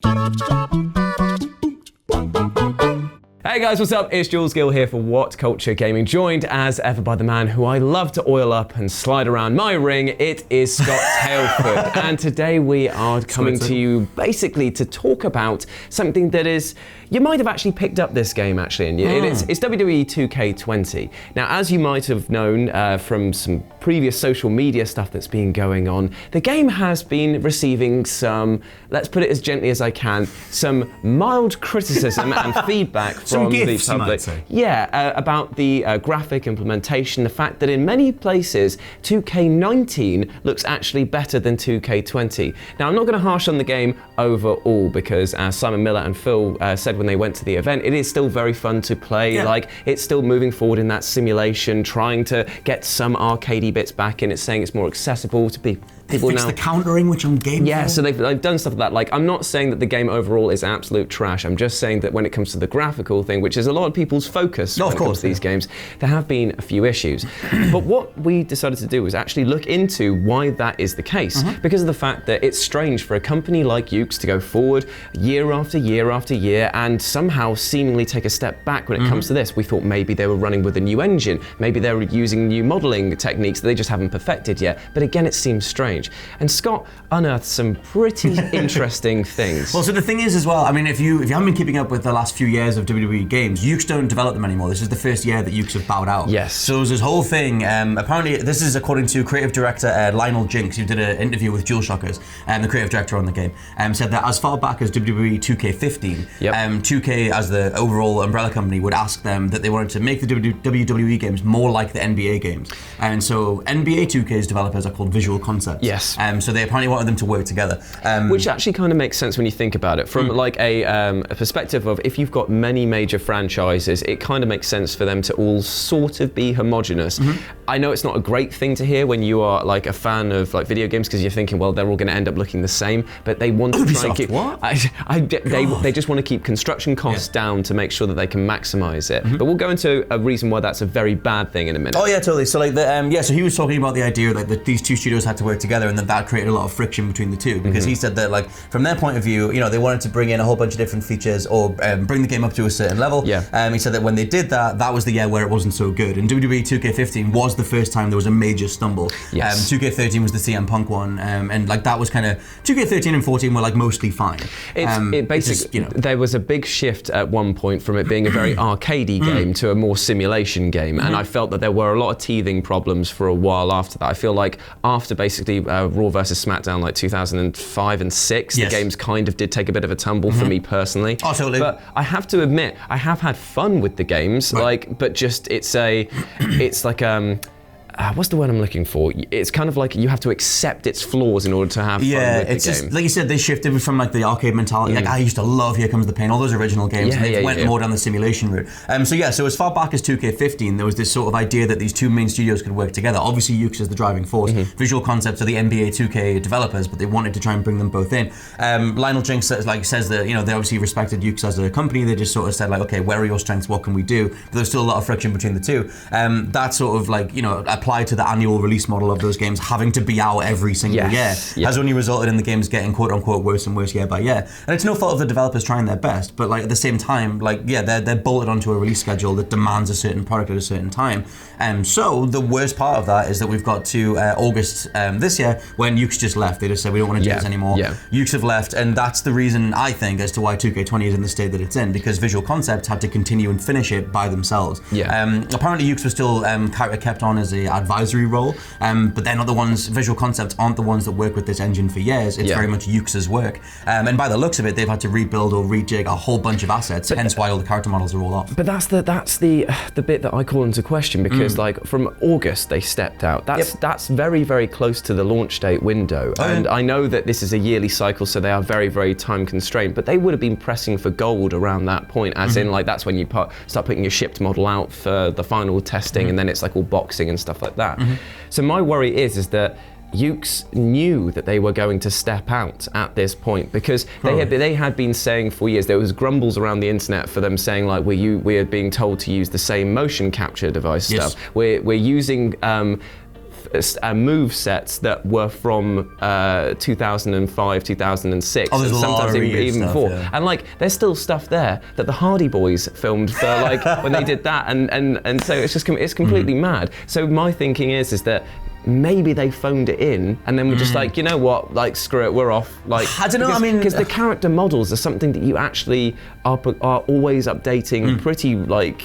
Hey guys, what's up? It's Jules Gill here for WhatCulture Gaming, joined as ever by the man who I love to oil up and slide around my ring. It is Scott Tailfoot, and today we are coming to you basically to talk about something that is, you might have actually picked up this game actually, and it's WWE 2K20. Now, as you might have known from some previous social media stuff that's been going on, the game has been receiving some, let's put it as gently as I can, some mild criticism and feedback from gifts, the public. About the graphic implementation, the fact that in many places 2K19 looks actually better than 2K20. Now, I'm not going to harsh on the game overall because, as Simon Miller and Phil said when they went to the event, it is still very fun to play. Yeah. Like, it's still moving forward in that simulation, trying to get some arcadey bits back in. It's saying it's more accessible to people now. The countering, which I'm game Yeah, for. so they've done stuff like that. Like, I'm not saying that the game overall is absolute trash. I'm just saying that when it comes to the graphical thing, which is a lot of people's focus when it comes to these games, there have been a few issues. But what we decided to do was actually look into why that is the case, because of the fact that it's strange for a company like Ukes to go forward year after year after year and somehow seemingly take a step back when it comes to this. We thought maybe they were running with a new engine, maybe they were using new modeling techniques that they just haven't perfected yet. But again, it seems strange. And Scott unearthed some pretty interesting things. Well, so the thing is as well, I mean, if you haven't been keeping up with the last few years of WWE games, Ukes don't develop them anymore. This is the first year that Ukes have bowed out. Yes. So there's this whole thing, apparently this is according to creative director Lionel Jinks, who did an interview with Jules, the creative director on the game, said that as far back as WWE 2K15, 2K as the overall umbrella company would ask them that they wanted to make the WWE games more like the NBA games. And so NBA 2K's developers are called Visual Concepts. Yes. So they apparently wanted them to work together. Which actually kind of makes sense when you think about it. From like a perspective of if you've got many major franchises, it kind of makes sense for them to all sort of be homogenous. I know it's not a great thing to hear when you are like a fan of like video games because you're thinking, well, they're all going to end up looking the same, but they want to try and keep... What? They just want to keep construction costs down to make sure that they can maximize it. But we'll go into a reason why that's a very bad thing in a minute. Oh yeah, totally. So like so he was talking about the idea like that these two studios had to work together and that created a lot of friction between the two because he said that like from their point of view, you know, they wanted to bring in a whole bunch of different features or bring the game up to a certain level. He said that when they did that, that was the year where it wasn't so good. And WWE 2K15 was the first time there was a major stumble. 2K13 was the CM Punk one, and like that was kind of 2K13 and 14 were like mostly fine. It basically, there was a big shift at one point from it being a very arcadey game to a more simulation game, and I felt that there were a lot of teething problems for a while after that. I feel like after basically Raw versus SmackDown like 2005 and 6, the games kind of did take a bit of a tumble for me personally. Oh, totally. But I have to admit, I have had fun with the games, but just it's like what's the word I'm looking for? It's kind of like you have to accept its flaws in order to have fun with the game. Yeah, it's just, like you said, they shifted from like the arcade mentality. Like I used to love Here Comes the Pain, all those original games, and they went more down the simulation route. So as far back as 2K15, there was this sort of idea that these two main studios could work together. Obviously, Ukes is the driving force. Visual Concepts are the NBA 2K developers, but they wanted to try and bring them both in. Lionel Jinks says that, you know, they obviously respected Ukes as a company. They just sort of said like, okay, where are your strengths? What can we do? But there's still a lot of friction between the two. That sort of like, you know, applied to the annual release model of those games having to be out every single year has only resulted in the games getting quote unquote worse and worse year by year. And it's no fault of the developers trying their best, but like at the same time, like they're bolted onto a release schedule that demands a certain product at a certain time. So the worst part of that is that we've got to August this year when Ukes just left. They just said we don't want to do this anymore. Ukes have left, and that's the reason I think as to why 2K20 is in the state that it's in, because Visual Concepts had to continue and finish it by themselves. Apparently Ukes was still kept on as a advisory role, but they're not the ones. Visual Concepts aren't the ones that work with this engine for years. It's very much Ukes' work, and by the looks of it, they've had to rebuild or rejig a whole bunch of assets. Hence why all the character models are all off. But that's the bit that I call into question, because like from August they stepped out. That's very, very close to the launch date window, and I know that this is a yearly cycle, so they are very, very time constrained. But they would have been pressing for gold around that point, as in like that's when you start putting your shipped model out for the final testing, and then it's like all boxing and stuff like that. So my worry is that Ukes knew that they were going to step out at this point, because they had been saying for years, there was grumbles around the internet for them saying like we're being told to use the same motion capture device stuff. We're using move sets that were from 2005, 2006, and sometimes even before. Yeah. And like, there's still stuff there that the Hardy Boys filmed for like when they did that, and so it's completely mad. So my thinking is that maybe they phoned it in and then we're just like, you know what, like screw it, we're off. Like, I don't know, because the character models are something that you actually are always updating pretty like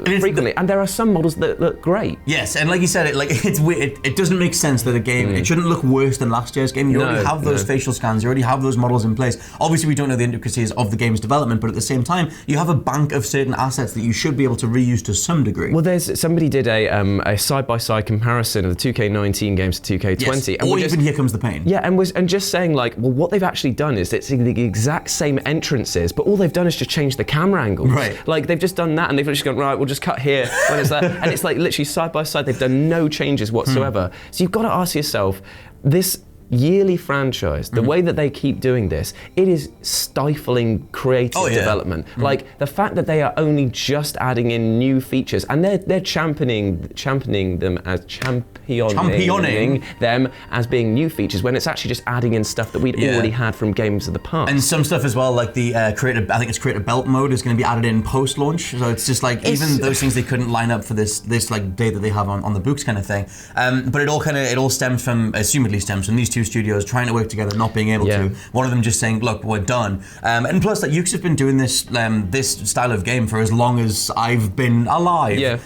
frequently, and there are some models that look great. Yes, and like you said, it's weird. It doesn't make sense that a game, it shouldn't look worse than last year's game. You already have those facial scans, you already have those models in place. Obviously we don't know the intricacies of the game's development, but at the same time, you have a bank of certain assets that you should be able to reuse to some degree. Well, somebody did a side-by-side comparison of the 2K19 games to 2K20. Yes. And or even Here Comes the Pain. Yeah, and just saying like, well, what they've actually done is it's the exact same entrances, but all they've done is just change the camera angles. Right. Like they've just done that, and they've just gone, right, we'll just cut here when it's there. And it's like literally side by side, they've done no changes whatsoever. So you've got to ask yourself, this yearly franchise, the way that they keep doing this, it is stifling creative development. Like the fact that they are only just adding in new features, and they're championing them as championing them as being new features, when it's actually just adding in stuff that we'd already had from games of the past. And some stuff as well, like the creative belt mode is going to be added in post-launch. So it's just like even those things they couldn't line up for this like day that they have on the books kind of thing. But it all stems from, assumedly stems from these two studios trying to work together, not being able to. One of them just saying, look, we're done. And plus, like, Yuke's have been doing this style of game for as long as I've been alive.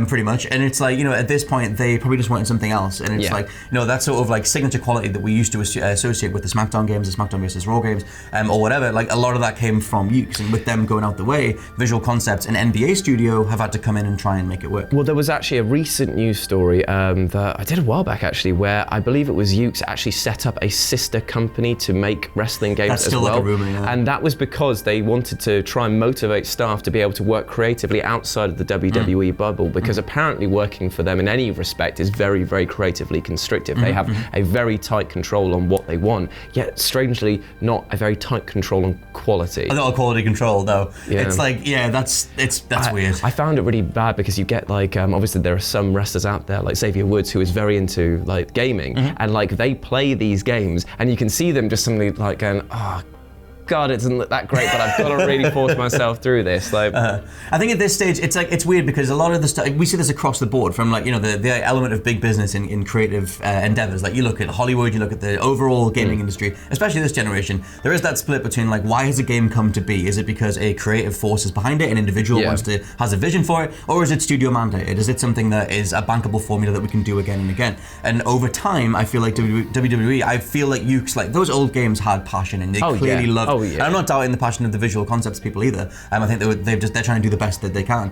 Pretty much. And it's like, you know, at this point, they probably just wanted something else. And it's like, you know, that sort of like signature quality that we used to associate with the SmackDown games, the SmackDown vs. Raw games, or whatever. Like, a lot of that came from Yuke's. And with them going out the way, Visual Concepts and NBA Studio have had to come in and try and make it work. Well, there was actually a recent news story that I did a while back, actually, where I believe it was Yuke's actually set up a sister company to make wrestling games That's still as well. Like a rumor, yeah. And that was because they wanted to try and motivate staff to be able to work creatively outside of the WWE bubble, because apparently working for them in any respect is very, very creatively constrictive. They have a very tight control on what they want, yet strangely not a very tight control on quality. Not a quality control though. It's like, that's weird. I found it really bad because you get like, obviously there are some wrestlers out there like Xavier Woods, who is very into like gaming, and like they play these games and you can see them just suddenly like going, oh God, it doesn't look that great, but I've got to really force myself through this. Like, I think at this stage, it's weird because a lot of the stuff, we see this across the board from like, you know, the element of big business in creative endeavors. Like you look at Hollywood, you look at the overall gaming industry, especially this generation, there is that split between like, why has a game come to be? Is it because a creative force is behind it, an individual has a vision for it, or is it studio mandated? Is it something that is a bankable formula that we can do again and again? And over time, I feel like WWE, I feel like Yuke's, like those old games had passion and they clearly loved. And I'm not doubting the passion of the Visual Concepts people either. I think they're trying to do the best that they can.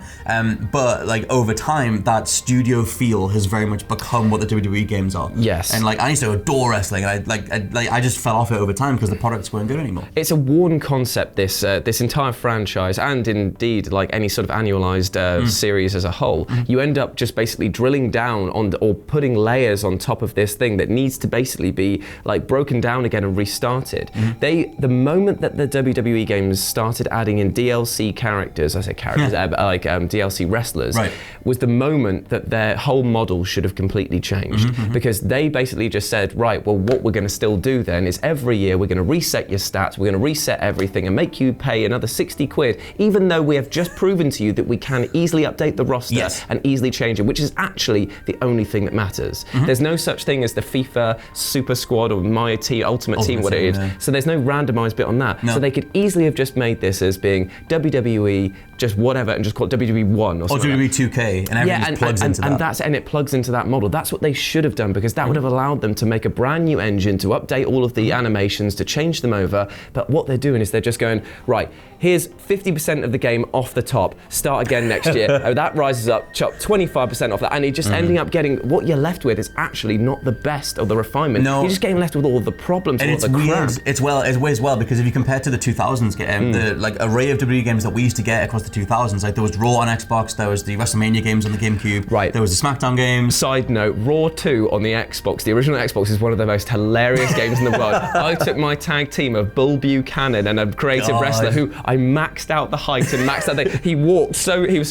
But like over time, that studio feel has very much become what the WWE games are. Yes. And like I used to adore wrestling, and I just fell off it over time because the products weren't good anymore. It's a worn concept. This entire franchise, and indeed like any sort of annualized series as a whole, you end up just basically drilling down on or putting layers on top of this thing that needs to basically be like broken down again and restarted. The moment that the WWE games started adding in DLC characters, I say characters, DLC wrestlers, was the moment that their whole model should have completely changed. Because they basically just said, right, well, what we're going to still do then is every year we're going to reset your stats, we're going to reset everything and make you pay another 60 quid, even though we have just proven to you that we can easily update the roster and easily change it, which is actually the only thing that matters. There's no such thing as the FIFA Super Squad or My Team, Ultimate Team, what it is. So there's no randomized bit on that. So they could easily have just made this as being WWE, just whatever, and just call it WWE 1 or something. Or WWE 2K, and everything just plugs into that. And it plugs into that model. That's what they should have done, because that would have allowed them to make a brand new engine, to update all of the animations, to change them over. But what they're doing is they're just going, right, here's 50% of the game off the top, start again next year. That rises up, chop 25% off that, and you're just ending up getting, what you're left with is actually not the best of the refinement. No. You're just getting left with all the problems, and all it's the weird. crap. It's weird as well, because if you compare to the 2000s game, the like array of WWE games that we used to get across the 2000s, like there was Raw on Xbox, there was the WrestleMania games on the GameCube, right? There was the SmackDown games. Side note: Raw 2 on the Xbox, the original Xbox, is one of the most hilarious games in the world. I took my tag team of Bull Buchanan and a creative wrestler who I maxed out the height and maxed out the. He was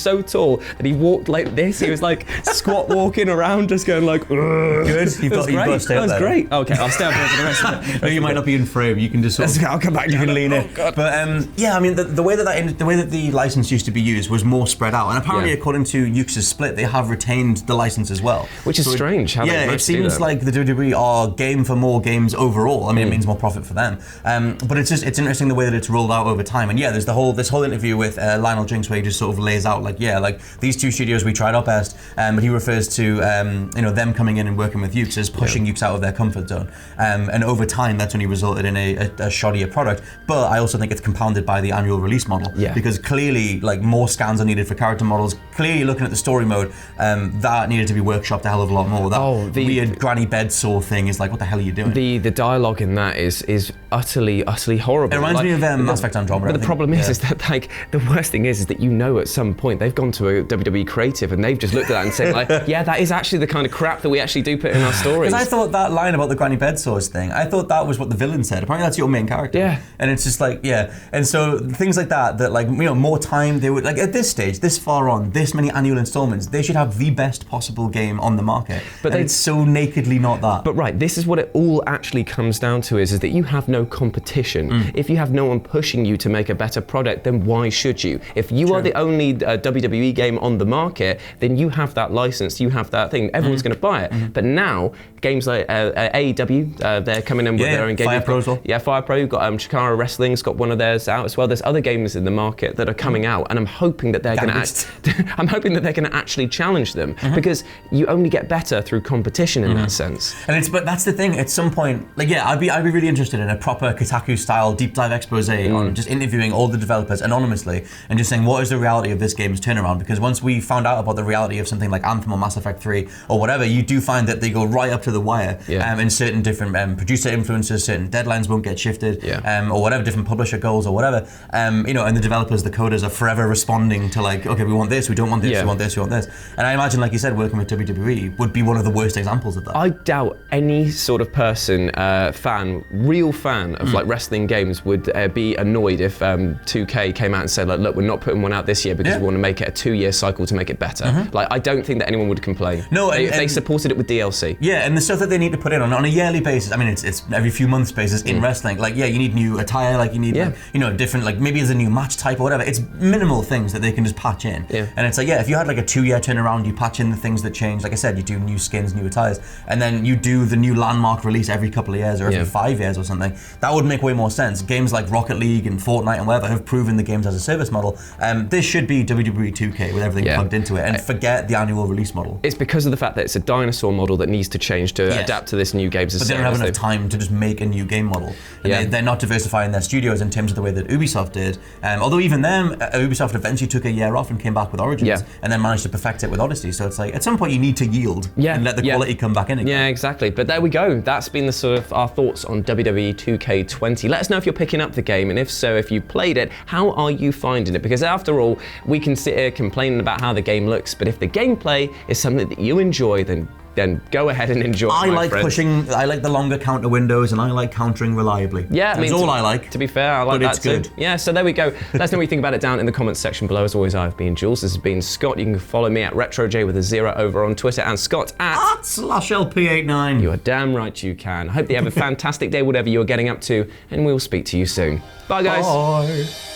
so tall that he walked like this. He was like squat walking around, just going like. Good. You've got to stay up there. That was great. Okay, I'll stay up there for the rest of it. No, you might not be in frame. You can just sort of, I'll come back. You can lean in. God. But yeah, I mean, the way that the license used to be used was more spread out, and apparently, according to Yuke's split, they have retained the license as well. Which is strange. How it seems like the WWE are game for more games overall. I mean, it means more profit for them. But it's interesting the way that it's rolled out over time. And yeah, there's this whole interview with Lionel Jinx where he just sort of lays out like these two studios we tried our best, but he refers to them coming in and working with Yuke's as pushing Yuke's out of their comfort zone. And over time, that's only resulted in a shoddier product. But I also think it's compounded by the annual release model. Yeah. Because clearly, like, more scans are needed for character models. Clearly, looking at the story mode, that needed to be workshopped a hell of a lot more. That weird granny bed saw thing is like, what the hell are you doing? The dialogue in that is utterly horrible. It reminds me of Mass Effect Andromeda. But the problem is that like the worst thing is that at some point they've gone to a WWE creative and they've just looked at that and said like, yeah, that is actually the kind of crap that we actually do put in our stories. Because I thought that line about the granny bed sores thing, I thought that was what the villain said. Apparently that's your main character. Yeah. And it's just like, and so things like that like, more time, they would, like at this stage, this far on, this many annual installments, they should have the best possible game on the market. But it's so nakedly not that. But right, this is what it all actually comes down to is that you have no competition. If you have no one pushing you to make a better product, then why should you? If you are the only WWE game on the market, then you have that license, you have that thing, everyone's going to buy it. But now, games like AEW, they're coming in with their own game. Fire Pro as well. Yeah, Fire Pro, you've got Chikara Wrestling's got one of theirs out as well. There's other games in the market that are coming out, and I'm hoping that they're going to actually challenge them because you only get better through competition in that sense. But that's the thing. At some point, like I'd be really interested in a proper Kotaku style deep dive expose on just interviewing all the developers anonymously and just saying what is the reality of this game's turnaround. Because once we found out about the reality of something like Anthem or Mass Effect 3 or whatever, you do find that they go right up to the wire in certain different producer influences, certain deadlines won't get shifted or whatever, different publisher goals or whatever. And the developers, the coders are forever responding to like, okay, we want this, we don't want this, we want this, we want this. And I imagine, like you said, working with WWE would be one of the worst examples of that. I doubt any sort of person, real fan of like wrestling games would be annoyed if 2K came out and said like, look, we're not putting one out this year because we want to make it a 2-year cycle to make it better. Like, I don't think that anyone would complain. No, if they supported it with DLC. Yeah, and the stuff that they need to put in on a yearly basis. I mean, it's every few months basis in wrestling. Like, you need new attire. Like, you need like, different, like maybe there's a new match type or whatever. It's minimal things that they can just patch in. And it's like, if you had like a 2-year turnaround, you patch in the things that change. Like I said, you do new skins, new attires, and then you do the new landmark release every couple of years or every 5 years or something. That would make way more sense. Games like Rocket League and Fortnite and whatever have proven the games as a service model. This should be WWE 2K with everything plugged into it, and forget the annual release model. It's because of the fact that it's a dinosaur model that needs to change to adapt to this new games as a service. But they don't have enough time to just make a new game model. And they're not diversifying their studios in terms of the way that Ubisoft did. Although even them, Ubisoft eventually took a year off and came back with Origins and then managed to perfect it with Odyssey. So it's like, at some point you need to yield and let the quality come back in again. Yeah, exactly. But there we go. That's been the sort of our thoughts on WWE 2K20. Let us know if you're picking up the game, and if so, if you played it, how are you finding it? Because after all, we can sit here complaining about how the game looks, but if the gameplay is something that you enjoy, then go ahead and enjoy. I like the longer counter windows, and I like countering reliably. Yeah, that's all I like. To be fair, I like that too. But it's good. Yeah, so there we go. Let us know what you think about it down in the comments section below. As always, I've been Jules. This has been Scott. You can follow me at RetroJ with a 0 over on Twitter, and Scott at /LP89. You are damn right you can. I hope you have a fantastic day, whatever you're getting up to, and we'll speak to you soon. Bye, guys. Bye.